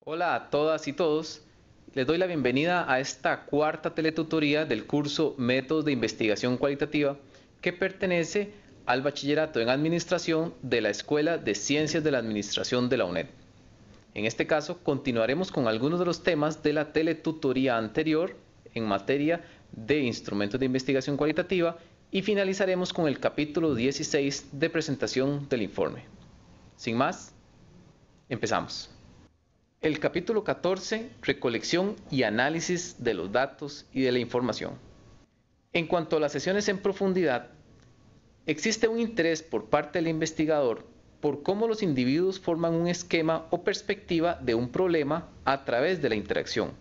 Hola a todas y todos. Les doy la bienvenida a esta cuarta teletutoría del curso Métodos de Investigación Cualitativa que pertenece al Bachillerato en Administración de la Escuela de Ciencias de la Administración de la UNED. En este caso, continuaremos con algunos de los temas de la teletutoría anterior en materia de instrumentos de investigación cualitativa y finalizaremos con el capítulo 16 de presentación del informe. Sin más, empezamos. El capítulo 14, recolección y análisis de los datos y de la información. En cuanto a las sesiones en profundidad, existe un interés por parte del investigador por cómo los individuos forman un esquema o perspectiva de un problema a través de la interacción.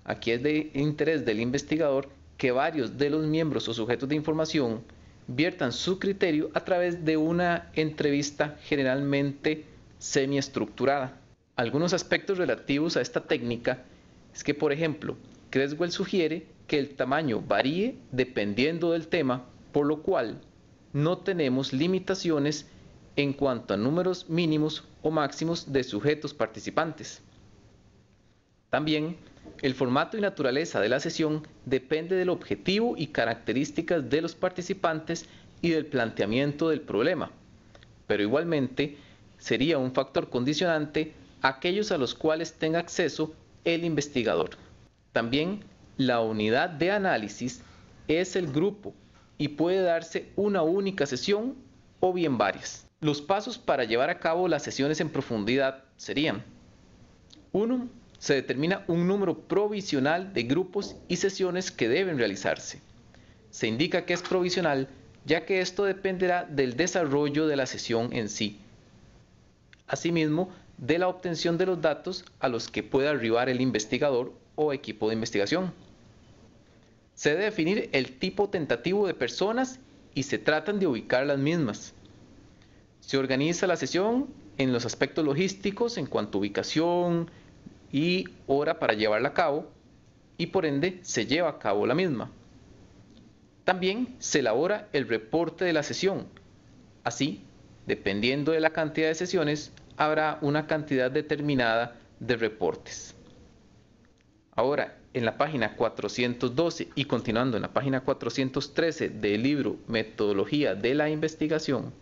Aquí es de interés del investigador que varios de los miembros o sujetos de información viertan su criterio a través de una entrevista generalmente semiestructurada. Algunos aspectos relativos a esta técnica es que, por ejemplo, Creswell sugiere que el tamaño varíe dependiendo del tema, por lo cual no tenemos limitaciones en cuanto a números mínimos o máximos de sujetos participantes. También, el formato y naturaleza de la sesión depende del objetivo y características de los participantes y del planteamiento del problema, pero igualmente sería un factor condicionante aquellos a los cuales tenga acceso el investigador. También la unidad de análisis es el grupo y puede darse una única sesión o bien varias. Los pasos para llevar a cabo las sesiones en profundidad serían: 1. Se determina un número provisional de grupos y sesiones que deben realizarse. Se indica que es provisional ya que esto dependerá del desarrollo de la sesión en sí. Asimismo, de la obtención de los datos a los que pueda arribar el investigador o equipo de investigación. Se debe definir el tipo tentativo de personas y se tratan de ubicar las mismas. Se organiza la sesión en los aspectos logísticos en cuanto a ubicación y hora para llevarla a cabo y por ende se lleva a cabo la misma. También se elabora el reporte de la sesión. Así, dependiendo de la cantidad de sesiones, habrá una cantidad determinada de reportes. Ahora, en la página 412 y continuando en la página 413 del libro Metodología de la Investigación,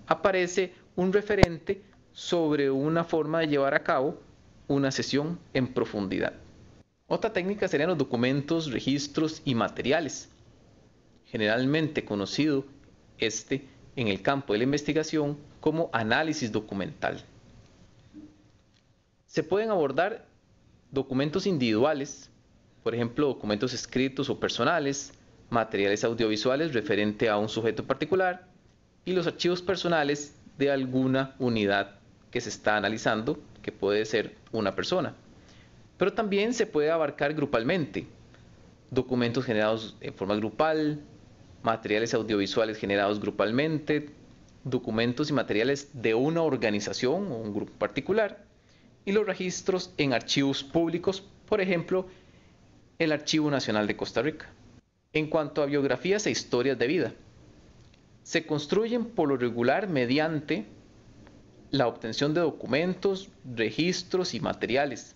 aparece un referente sobre una forma de llevar a cabo una sesión en profundidad. Otra técnica serían los documentos, registros y materiales. Generalmente conocido en el campo de la investigación como análisis documental. Se pueden abordar documentos individuales, por ejemplo, documentos escritos o personales, materiales audiovisuales referente a un sujeto particular y los archivos personales de alguna unidad que se está analizando, que puede ser una persona. Pero también se puede abarcar grupalmente, documentos generados en forma grupal, materiales audiovisuales generados grupalmente, documentos y materiales de una organización o un grupo particular, y los registros en archivos públicos, por ejemplo, el Archivo Nacional de Costa Rica. En cuanto a biografías e historias de vida, se construyen por lo regular mediante la obtención de documentos, registros y materiales.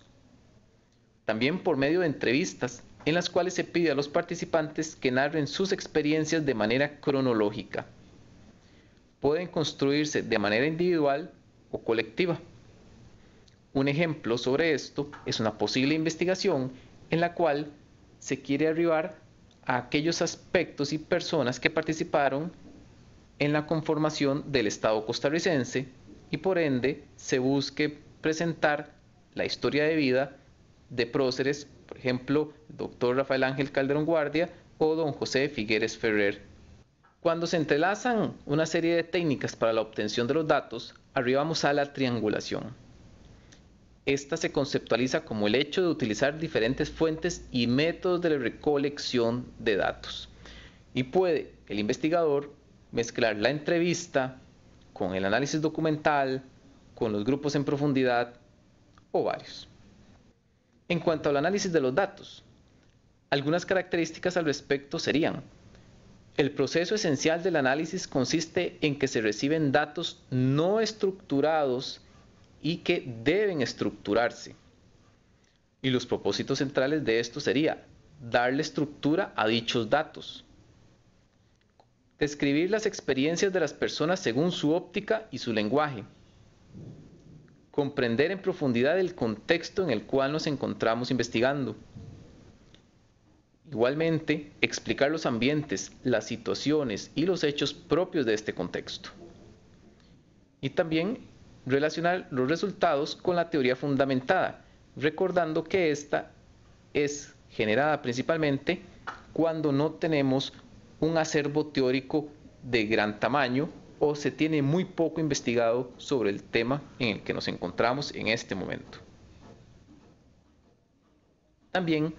También por medio de entrevistas, en las cuales se pide a los participantes que narren sus experiencias de manera cronológica. Pueden construirse de manera individual o colectiva. Un ejemplo sobre esto es una posible investigación en la cual se quiere arribar a aquellos aspectos y personas que participaron en la conformación del Estado costarricense y por ende se busque presentar la historia de vida de próceres, por ejemplo, el doctor Rafael Ángel Calderón Guardia o don José Figueres Ferrer. Cuando se entrelazan una serie de técnicas para la obtención de los datos, arribamos a la triangulación. Esta se conceptualiza como el hecho de utilizar diferentes fuentes y métodos de recolección de datos. Y puede el investigador mezclar la entrevista con el análisis documental, con los grupos en profundidad o varios. En cuanto al análisis de los datos, algunas características al respecto serían: el proceso esencial del análisis consiste en que se reciben datos no estructurados y que deben estructurarse. Y los propósitos centrales de esto sería darle estructura a dichos datos, describir las experiencias de las personas según su óptica y su lenguaje, comprender en profundidad el contexto en el cual nos encontramos investigando. Igualmente, explicar los ambientes, las situaciones y los hechos propios de este contexto. Y también relacionar los resultados con la teoría fundamentada, recordando que esta es generada principalmente cuando no tenemos un acervo teórico de gran tamaño o se tiene muy poco investigado sobre el tema en el que nos encontramos en este momento. También,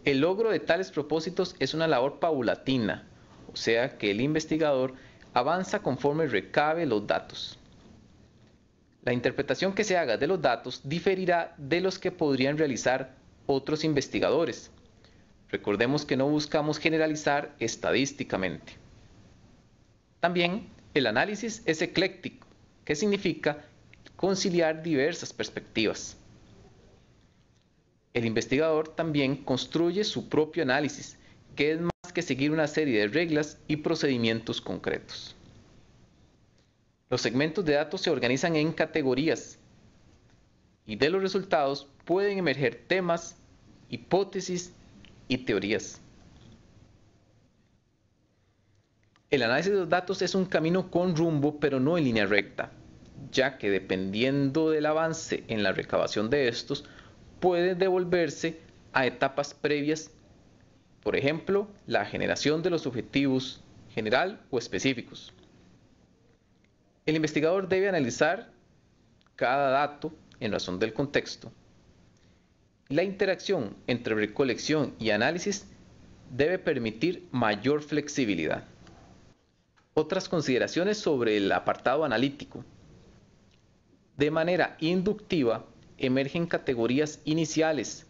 el logro de tales propósitos es una labor paulatina, o sea que el investigador avanza conforme recabe los datos. La interpretación que se haga de los datos diferirá de los que podrían realizar otros investigadores. Recordemos que no buscamos generalizar estadísticamente. También, el análisis es ecléctico, que significa conciliar diversas perspectivas. El investigador también construye su propio análisis, que es más que seguir una serie de reglas y procedimientos concretos. Los segmentos de datos se organizan en categorías y de los resultados pueden emerger temas, hipótesis y teorías. El análisis de los datos es un camino con rumbo, pero no en línea recta, ya que dependiendo del avance en la recabación de estos, puede devolverse a etapas previas, por ejemplo, la generación de los objetivos general o específicos. El investigador debe analizar cada dato en razón del contexto. La interacción entre recolección y análisis debe permitir mayor flexibilidad. Otras consideraciones sobre el apartado analítico. De manera inductiva, emergen categorías iniciales,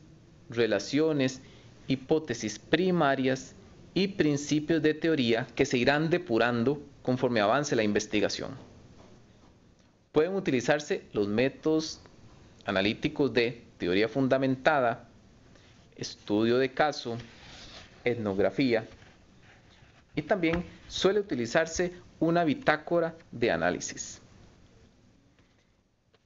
relaciones, hipótesis primarias y principios de teoría que se irán depurando conforme avance la investigación. Pueden utilizarse los métodos analíticos de teoría fundamentada, estudio de caso, etnografía, y también suele utilizarse una bitácora de análisis.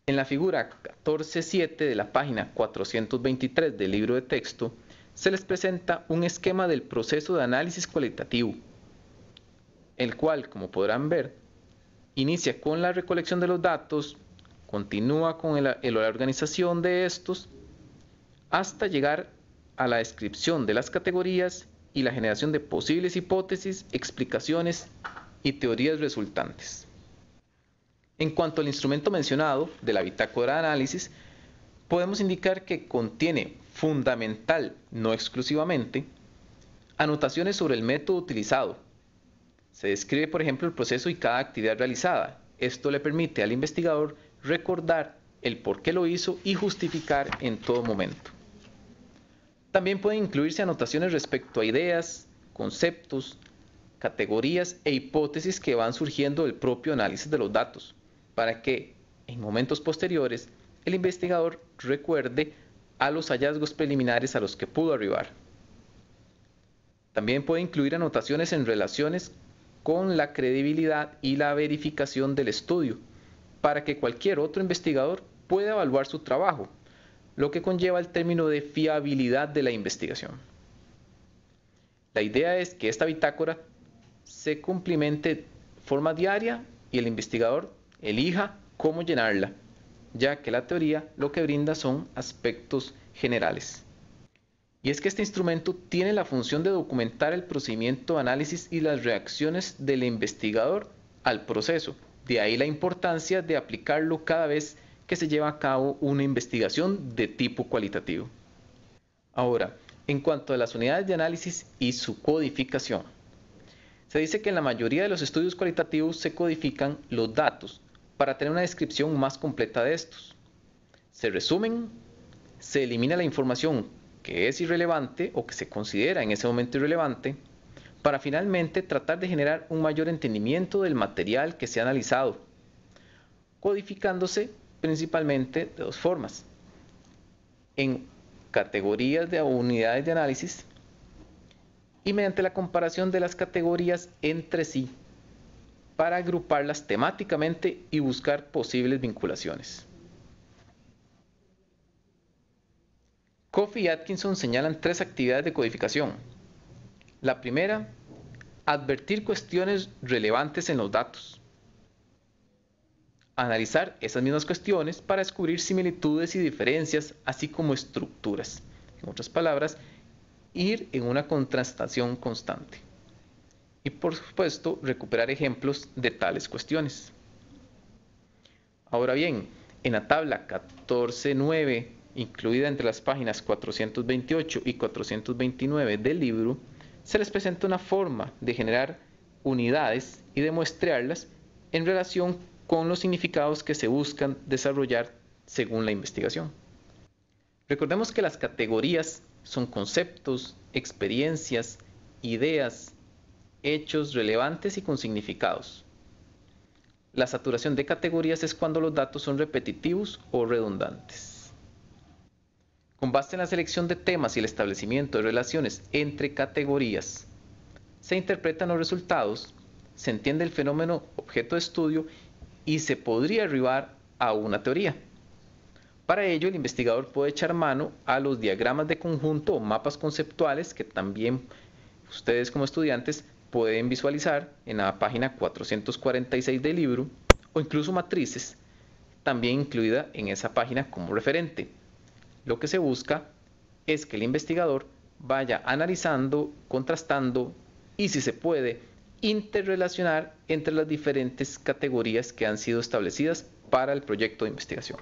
En la figura 14.7 de la página 423 del libro de texto, se les presenta un esquema del proceso de análisis cualitativo, el cual, como podrán ver, inicia con la recolección de los datos, continúa con la organización de estos, hasta llegar a la descripción de las categorías y la generación de posibles hipótesis, explicaciones y teorías resultantes. En cuanto al instrumento mencionado de la bitácora de análisis, podemos indicar que contiene fundamental, no exclusivamente, anotaciones sobre el método utilizado. Se describe, por ejemplo, el proceso y cada actividad realizada. Esto le permite al investigador recordar el por qué lo hizo y justificar en todo momento. También pueden incluirse anotaciones respecto a ideas, conceptos, categorías e hipótesis que van surgiendo del propio análisis de los datos, para que en momentos posteriores el investigador recuerde a los hallazgos preliminares a los que pudo arribar. También puede incluir anotaciones en relaciones con la credibilidad y la verificación del estudio, para que cualquier otro investigador pueda evaluar su trabajo, lo que conlleva el término de fiabilidad de la investigación. La idea es que esta bitácora se cumplimente de forma diaria y el investigador elija cómo llenarla, ya que la teoría lo que brinda son aspectos generales. Y es que este instrumento tiene la función de documentar el procedimiento de análisis y las reacciones del investigador al proceso. De ahí la importancia de aplicarlo cada vez que se lleva a cabo una investigación de tipo cualitativo. Ahora, en cuanto a las unidades de análisis y su codificación, se dice que en la mayoría de los estudios cualitativos se codifican los datos para tener una descripción más completa de estos. Se resumen, se elimina la información que es irrelevante o que se considera en ese momento irrelevante, para finalmente tratar de generar un mayor entendimiento del material que se ha analizado, codificándose principalmente de dos formas: en categorías de unidades de análisis y mediante la comparación de las categorías entre sí para agruparlas temáticamente y buscar posibles vinculaciones. Coffey y Atkinson señalan tres actividades de codificación. La primera, advertir cuestiones relevantes en los datos. Analizar esas mismas cuestiones para descubrir similitudes y diferencias, así como estructuras. En otras palabras, ir en una contrastación constante. Y por supuesto, recuperar ejemplos de tales cuestiones. Ahora bien, en la tabla 14.9, incluida entre las páginas 428 y 429 del libro, se les presenta una forma de generar unidades y de muestrearlas en relación con los significados que se buscan desarrollar según la investigación. Recordemos que las categorías son conceptos, experiencias, ideas, hechos relevantes y con significados. La saturación de categorías es cuando los datos son repetitivos o redundantes. Con base en la selección de temas y el establecimiento de relaciones entre categorías, se interpretan los resultados, se entiende el fenómeno objeto de estudio y se podría arribar a una teoría. Para ello, el investigador puede echar mano a los diagramas de conjunto o mapas conceptuales que también ustedes como estudiantes pueden visualizar en la página 446 del libro, o incluso matrices, también incluida en esa página como referente. Lo que se busca es que el investigador vaya analizando, contrastando y, si se puede, interrelacionar entre las diferentes categorías que han sido establecidas para el proyecto de investigación.